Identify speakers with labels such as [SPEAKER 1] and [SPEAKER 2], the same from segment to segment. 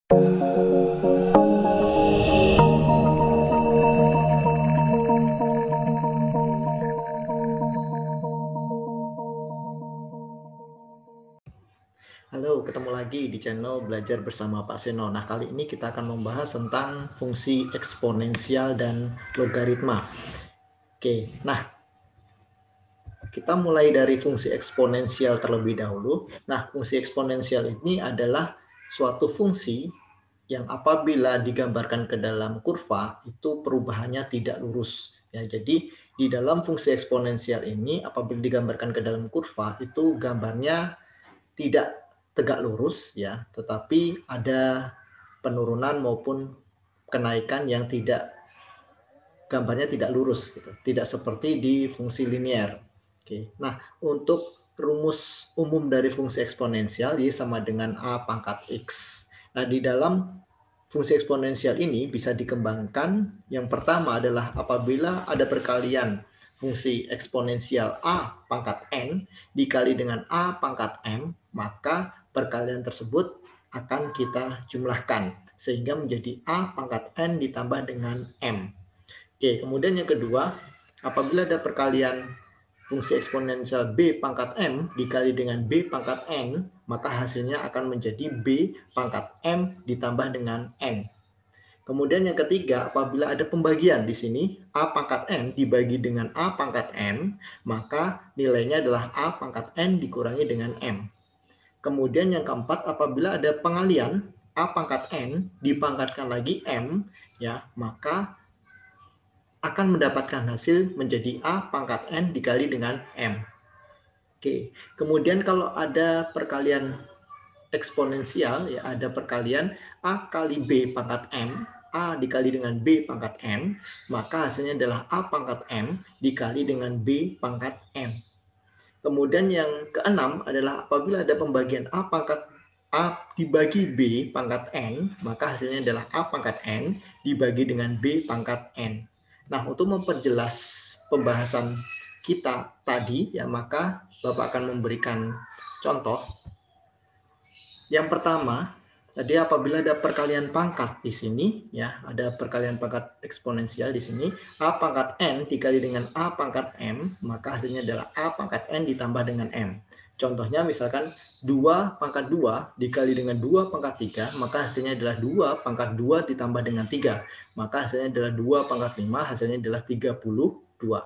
[SPEAKER 1] Halo, ketemu lagi di channel Belajar Bersama Pak Seno. Nah, kali ini kita akan membahas tentang fungsi eksponensial dan logaritma. Oke, nah kita mulai dari fungsi eksponensial terlebih dahulu. Nah, fungsi eksponensial ini adalah suatu fungsi yang apabila digambarkan ke dalam kurva, itu perubahannya tidak lurus. Ya, jadi di dalam fungsi eksponensial ini, apabila digambarkan ke dalam kurva, itu gambarnya tidak tegak lurus, ya, tetapi ada penurunan maupun kenaikan yang gambarnya tidak lurus, gitu. Tidak seperti di fungsi linear. Oke. Nah, untuk rumus umum dari fungsi eksponensial Y sama dengan A pangkat X. Nah, di dalam fungsi eksponensial ini bisa dikembangkan. Yang pertama adalah apabila ada perkalian fungsi eksponensial A pangkat N dikali dengan A pangkat M, maka perkalian tersebut akan kita jumlahkan sehingga menjadi A pangkat N ditambah dengan M. Oke, kemudian yang kedua, apabila ada perkalian fungsi eksponensial B pangkat M dikali dengan B pangkat N, maka hasilnya akan menjadi B pangkat M ditambah dengan N. Kemudian yang ketiga, apabila ada pembagian di sini, A pangkat N dibagi dengan A pangkat M, maka nilainya adalah A pangkat N dikurangi dengan M. Kemudian yang keempat, apabila ada pengalian A pangkat N dipangkatkan lagi M, ya, maka akan mendapatkan hasil menjadi A pangkat N dikali dengan M. Oke, kemudian kalau ada perkalian eksponensial, ya ada perkalian A kali B pangkat M, A dikali dengan B pangkat M, maka hasilnya adalah A pangkat M dikali dengan B pangkat M. Kemudian yang keenam adalah apabila ada pembagian A pangkat A dibagi B pangkat N, maka hasilnya adalah A pangkat N dibagi dengan B pangkat N. Nah, untuk memperjelas pembahasan kita tadi, ya maka Bapak akan memberikan contoh. Yang pertama, tadi apabila ada perkalian pangkat di sini, ya ada perkalian pangkat eksponensial di sini, A pangkat N dikali dengan A pangkat M, maka hasilnya adalah A pangkat N ditambah dengan M. Contohnya misalkan 2 pangkat 2 dikali dengan 2 pangkat 3, maka hasilnya adalah 2 pangkat 2 ditambah dengan 3. Maka hasilnya adalah 2 pangkat 5, hasilnya adalah 32.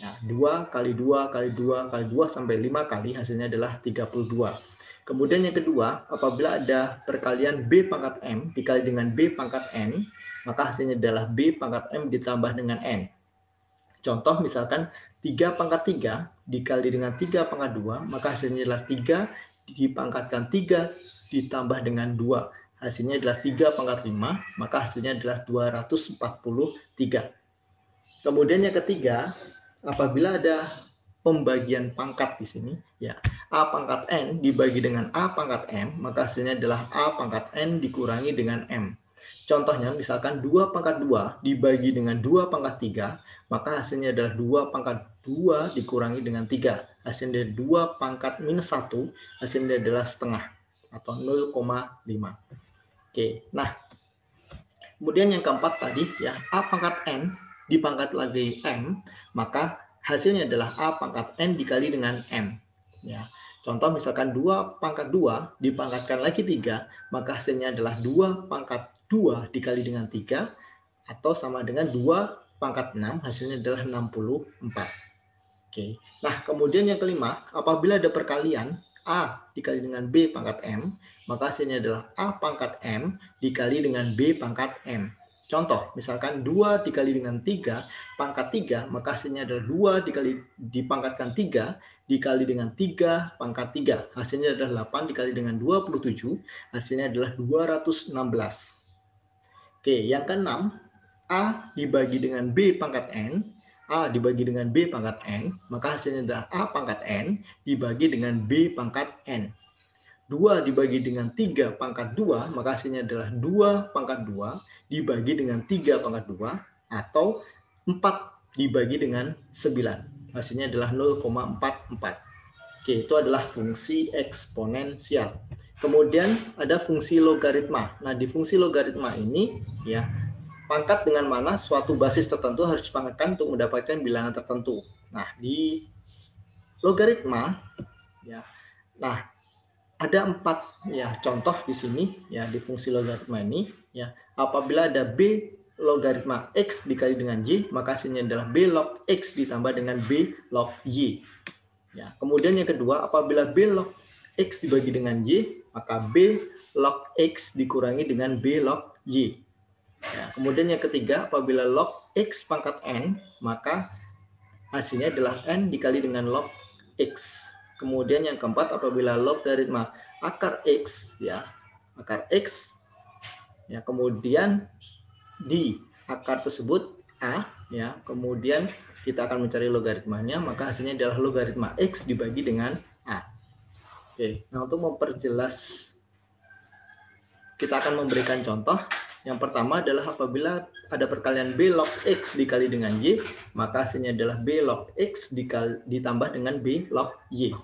[SPEAKER 1] Nah, 2 kali 2 kali 2 kali 2 sampai 5 kali, hasilnya adalah 32. Kemudian yang kedua, apabila ada perkalian B pangkat M dikali dengan B pangkat N, maka hasilnya adalah B pangkat M ditambah dengan N. Contoh misalkan 3 pangkat 3 dikali dengan 3 pangkat 2, maka hasilnya adalah 3 dipangkatkan 3 ditambah dengan 2. Hasilnya adalah 3 pangkat 5, maka hasilnya adalah 243. Kemudian yang ketiga, apabila ada pembagian pangkat di sini, ya A pangkat N dibagi dengan A pangkat M, maka hasilnya adalah A pangkat N dikurangi dengan M. Contohnya misalkan 2 pangkat 2 dibagi dengan 2 pangkat 3, maka hasilnya adalah 2 pangkat 2 dikurangi dengan 3. Hasilnya 2 pangkat minus 1, hasilnya adalah setengah atau 0,5. Oke, nah kemudian yang keempat tadi, ya A pangkat N dipangkat lagi M, maka hasilnya adalah A pangkat N dikali dengan M. Ya. Contoh misalkan 2 pangkat 2 dipangkatkan lagi 3, maka hasilnya adalah 2 pangkat 2 dikali dengan 3, atau sama dengan 2 pangkat 6, hasilnya adalah 64. Oke. Nah, kemudian yang kelima, apabila ada perkalian A dikali dengan B pangkat M, maka hasilnya adalah A pangkat M dikali dengan B pangkat M. Contoh, misalkan 2 dikali dengan 3 pangkat 3, maka hasilnya adalah 2 dipangkatkan 3 dikali dengan 3 pangkat 3. Hasilnya adalah 8 dikali dengan 27, hasilnya adalah 216. Oke, yang keenam, A dibagi dengan B pangkat N, A dibagi dengan B pangkat N, maka hasilnya adalah A pangkat N dibagi dengan B pangkat N. 2 dibagi dengan 3 pangkat 2, maka hasilnya adalah 2 pangkat 2 dibagi dengan 3 pangkat 2, atau 4 dibagi dengan 9. Hasilnya adalah 0,44. Oke, itu adalah fungsi eksponensial. Kemudian ada fungsi logaritma. Nah, di fungsi logaritma ini ya, pangkat dengan mana suatu basis tertentu harus dipangkatkan untuk mendapatkan bilangan tertentu. Nah, di logaritma ya. Nah, ada 4 ya contoh di sini ya di fungsi logaritma ini ya. Apabila ada b logaritma x dikali dengan y, maka hasilnya adalah b log x ditambah dengan b log y. Ya, kemudian yang kedua, apabila b log x dibagi dengan y, maka b log x dikurangi dengan b log y. Ya, kemudian yang ketiga, apabila log x pangkat n, maka hasilnya adalah n dikali dengan log x. Kemudian yang keempat, apabila logaritma akar x, ya akar x, ya kemudian di akar tersebut a, ya kemudian kita akan mencari logaritmanya, maka hasilnya adalah logaritma x dibagi dengan a. Oke, nah untuk memperjelas, kita akan memberikan contoh. Yang pertama adalah apabila ada perkalian b log x dikali dengan y, maka hasilnya adalah b log x ditambah dengan b log y.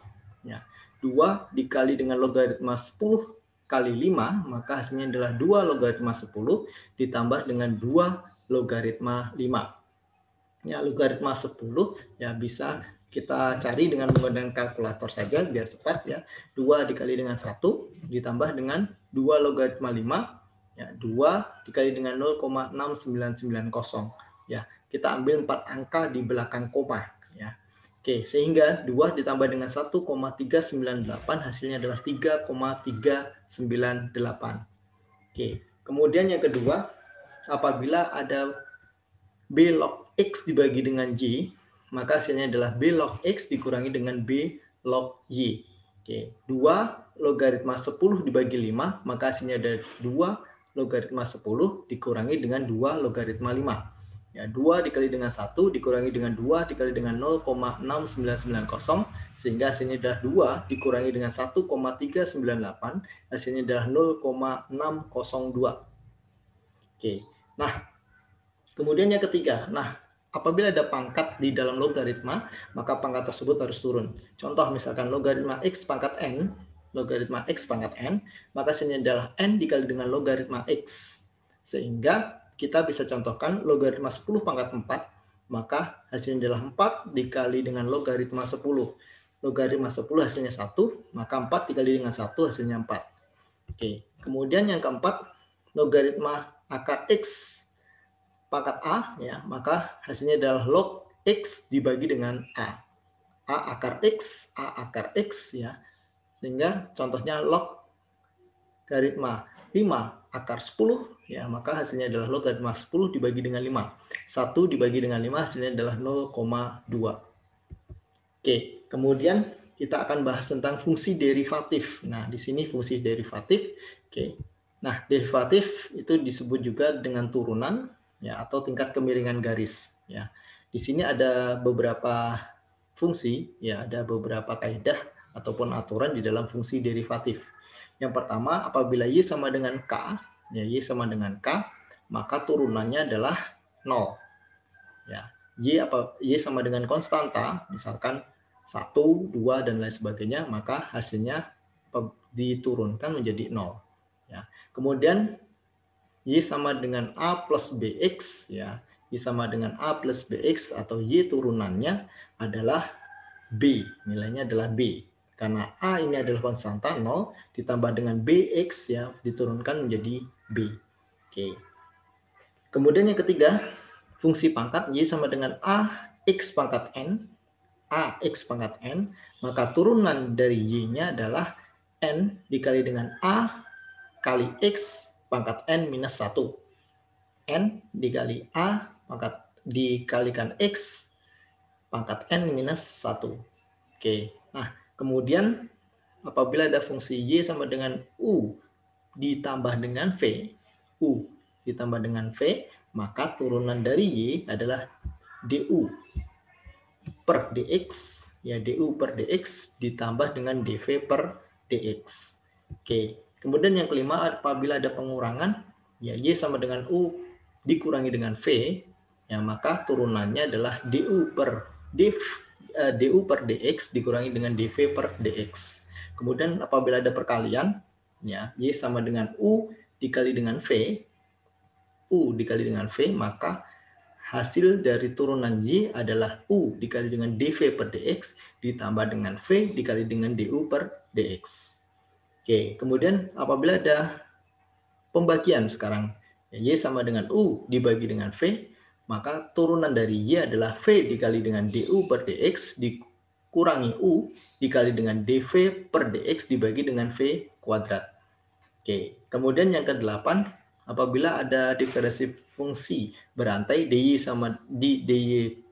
[SPEAKER 1] Ya. 2 dikali dengan logaritma 10 kali 5, maka hasilnya adalah 2 logaritma 10 ditambah dengan 2 logaritma 5. Ya, logaritma 10 ya bisa kita cari dengan menggunakan kalkulator saja biar cepat ya. 2 dikali dengan 1 ditambah dengan 2 logaritma 5 ya, 2 dikali dengan 0,6990 ya. Kita ambil 4 angka di belakang koma ya. Oke, sehingga 2 ditambah dengan 1,398 hasilnya adalah 3,398. Oke, kemudian yang kedua, apabila ada b log x dibagi dengan y, maka hasilnya adalah b log x dikurangi dengan b log y. Oke, 2 logaritma 10 dibagi 5, maka hasilnya adalah 2 logaritma 10 dikurangi dengan 2 logaritma 5. Ya, 2 dikali dengan 1 dikurangi dengan 2 dikali dengan 0,6990, sehingga hasilnya adalah 2 dikurangi dengan 1,398, hasilnya adalah 0,602. Oke, nah kemudian yang ketiga, nah apabila ada pangkat di dalam logaritma, maka pangkat tersebut harus turun. Contoh misalkan logaritma x pangkat n, maka hasilnya adalah n dikali dengan logaritma x. Sehingga kita bisa contohkan logaritma 10 pangkat 4, maka hasilnya adalah 4 dikali dengan logaritma 10. Logaritma 10 hasilnya 1, maka 4 dikali dengan 1 hasilnya 4. Oke. Kemudian yang keempat, logaritma akar x pangkat a, ya, maka hasilnya adalah log x dibagi dengan a. A akar x, ya. Sehingga contohnya log logaritma 5 akar 10, ya, maka hasilnya adalah logaritma 10 dibagi dengan 5. 1 dibagi dengan 5 hasilnya adalah 0,2. Oke, kemudian kita akan bahas tentang fungsi derivatif. Nah, di sini fungsi derivatif. Oke. Nah, derivatif itu disebut juga dengan turunan ya atau tingkat kemiringan garis, ya. Di sini ada beberapa fungsi, ya, ada beberapa kaidah ataupun aturan di dalam fungsi derivatif. Yang pertama, apabila y sama dengan k, ya y sama dengan k, maka turunannya adalah 0. Ya, y sama dengan konstanta, misalkan 1, 2 dan lain sebagainya, maka hasilnya diturunkan menjadi 0. Ya. Kemudian y sama dengan a plus bx, ya. Y sama dengan a plus bx atau y turunannya adalah b, nilainya adalah b. Karena a ini adalah konstanta 0 ditambah dengan bx, ya, diturunkan menjadi b. Oke. Kemudian yang ketiga, fungsi pangkat y sama dengan ax pangkat n, maka turunan dari y-nya adalah n dikali dengan a kali x pangkat n minus 1. N dikali a pangkat dikalikan x pangkat n minus 1. Oke, nah kemudian apabila ada fungsi y sama dengan u ditambah dengan v, maka turunan dari y adalah du per dx, ya, du per dx ditambah dengan dv per dx. Oke, kemudian yang kelima, apabila ada pengurangan, ya y sama dengan u dikurangi dengan v, ya, maka turunannya adalah du per dx dikurangi dengan dv per dx. Kemudian apabila ada perkalian, ya, Y sama dengan U dikali dengan V, U dikali dengan V, maka hasil dari turunan Y adalah U dikali dengan dV per dx ditambah dengan V dikali dengan du per dx. Oke, kemudian apabila ada pembagian sekarang, Y sama dengan U dibagi dengan V, maka turunan dari Y adalah V dikali dengan du per dx dikurangi U dikali dengan dV per dx dibagi dengan V kuadrat. Oke, kemudian yang ke-8, apabila ada diferensi fungsi berantai dy sama dy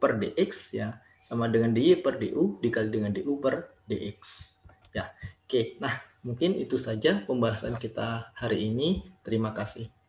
[SPEAKER 1] per dx ya sama dengan dy per du dikali dengan du per dx. Ya, oke. Nah, mungkin itu saja pembahasan kita hari ini. Terima kasih.